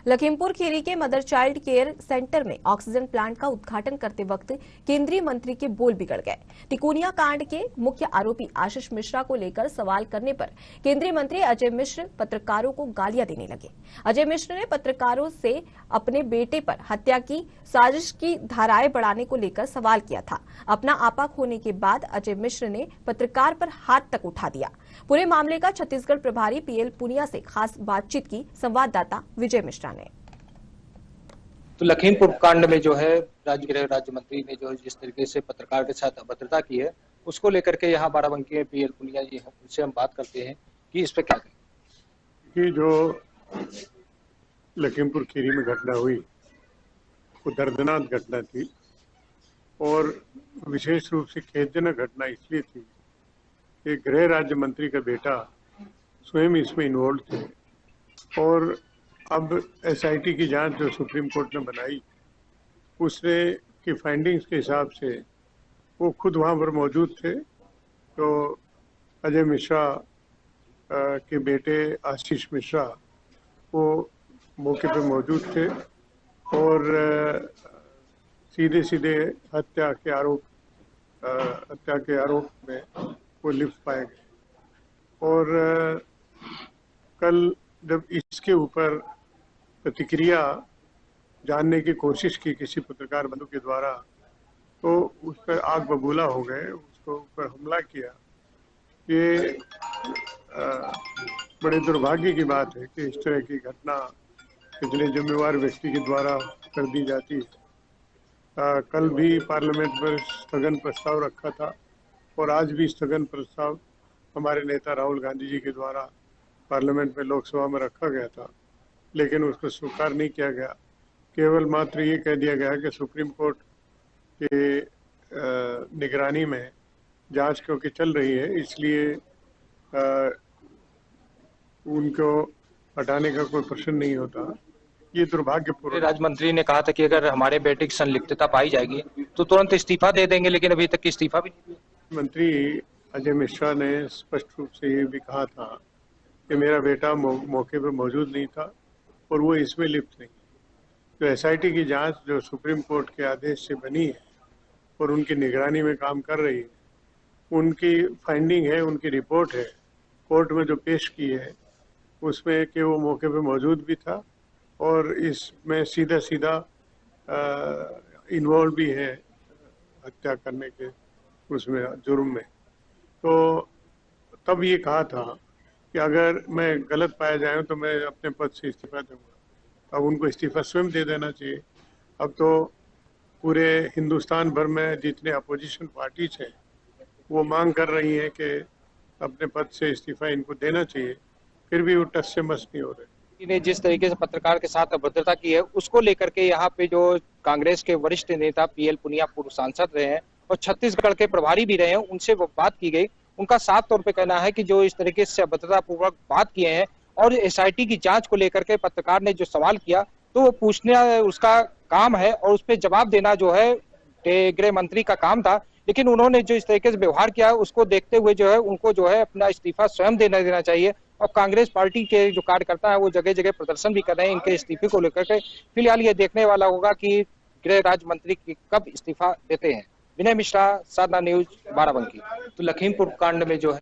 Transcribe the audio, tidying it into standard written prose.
लखीमपुर खीरी के mother child care centre में oxygen plant का उद्घाटन करते वक्त केंद्रीय मंत्री के बोल बिगड़ गए। तिकोनिया कांड के मुख्य आरोपी आशीष मिश्रा को लेकर सवाल करने पर केंद्रीय मंत्री अजय मिश्र पत्रकारों को गालियां देने लगे। अजय मिश्र ने पत्रकारों से अपने बेटे पर हत्या की साजिश की धाराएं बढ़ाने को लेकर सवाल किया था। अपना आपा खोने के बाद अजय मिश्र ने पत्रकार पर हाथ तक उठा दिया। पूरे मामले का छत्तीसगढ़ प्रभारी पीएल पुनिया से खास बातचीत की संवाददाता विजय मिश्रा ने। तो लखीमपुर कांड में जो है गृह राज्य मंत्री ने जो जिस तरीके से पत्रकार के साथ अभद्रता की है, उसको लेकर के यहाँ बाराबंकी में पीएल पुनिया जी हैं, उनसे हम बात करते हैं कि इस पे क्या कहें। कि जो लखीमपुर खीरी में घटना हुई वो दर्दनाक घटना थी और विशेष रूप से खेदजनक घटना इसलिए थी कि गृह राज्य मंत्री का बेटा स्वयं इसमें इन्वॉल्व थे और अब एसआईटी की जांच जो सुप्रीम कोर्ट ने बनाई उसने की फाइंडिंग्स के हिसाब से वो खुद वहाँ पर मौजूद थे। तो अजय मिश्रा के बेटे आशीष मिश्रा वो मौके पर मौजूद थे और सीधे सीधे हत्या के आरोप में वो लिप्त पाए गए। और कल जब इसके ऊपर प्रतिक्रिया जानने की कोशिश की किसी पत्रकार बंधु के द्वारा, तो उस पर आग बबूला हो गए, उसको ऊपर हमला किया। ये बड़े दुर्भाग्य की बात है कि इस तरह की घटना इतने जिम्मेवार व्यक्ति के द्वारा कर दी जाती है। कल भी पार्लियामेंट में स्थगन प्रस्ताव रखा था और आज भी स्थगन प्रस्ताव हमारे नेता राहुल गांधी जी के द्वारा पार्लियामेंट में लोकसभा में रखा गया था, लेकिन उसको स्वीकार नहीं किया गया। केवल मात्र ये कह दिया गया कि सुप्रीम कोर्ट के निगरानी में जांच क्योंकि चल रही है इसलिए उनको हटाने का कोई प्रश्न नहीं होता। ये दुर्भाग्यपूर्ण। राज्य मंत्री ने कहा था कि अगर हमारे बेटे की संलिप्तता पाई जाएगी तो तुरंत इस्तीफा दे देंगे, लेकिन अभी तक इस्तीफा भी नहीं दिया। मंत्री अजय मिश्रा ने स्पष्ट रूप से ये भी कहा था कि मेरा बेटा मौके पर मौजूद नहीं था और वो इसमें लिप्त नहीं। तो एसआईटी की जांच जो सुप्रीम कोर्ट के आदेश से बनी है और उनकी निगरानी में काम कर रही है, उनकी फाइंडिंग है, उनकी रिपोर्ट है, कोर्ट में जो पेश की है उसमें कि वो मौके पर मौजूद भी था और इसमें सीधा सीधा इन्वॉल्व भी है हत्या करने के उसमें जुर्म में। तो तब ये कहा था कि अगर मैं गलत पाया जाए तो मैं अपने पद से इस्तीफा दूंगा। अब उनको इस्तीफा स्वयं दे देना चाहिए। अब तो पूरे हिंदुस्तान भर में जितने अपोजिशन पार्टीज हैं वो मांग कर रही हैं कि अपने पद से इस्तीफा इनको देना चाहिए, फिर भी वो टस से मस नहीं हो रहे। ने जिस तरीके से पत्रकार के साथ अभद्रता की है उसको लेकर के यहाँ पे जो कांग्रेस के वरिष्ठ नेता पीएल पुनिया पूर्व सांसद रहे हैं और छत्तीसगढ़ के प्रभारी भी रहे हैं, उनसे वो बात की गई। उनका साफ तौर पे कहना है कि जो इस तरीके से अभद्रता पूर्वक बात किए हैं और एसआईटी की जांच को लेकर के पत्रकार ने जो सवाल किया तो वो पूछने उसका काम है और उस पर जवाब देना जो है गृह मंत्री का काम था, लेकिन उन्होंने जो इस तरीके से व्यवहार किया उसको देखते हुए जो है उनको जो है अपना इस्तीफा स्वयं देना चाहिए। और कांग्रेस पार्टी के जो कार्यकर्ता है वो जगह जगह प्रदर्शन भी कर रहे हैं इनके इस्तीफे को लेकर के। फिलहाल ये देखने वाला होगा कि गृह राज्य मंत्री कब इस्तीफा देते हैं। विनय मिश्रा, साधना न्यूज, बाराबंकी। तो लखीमपुर कांड में जो है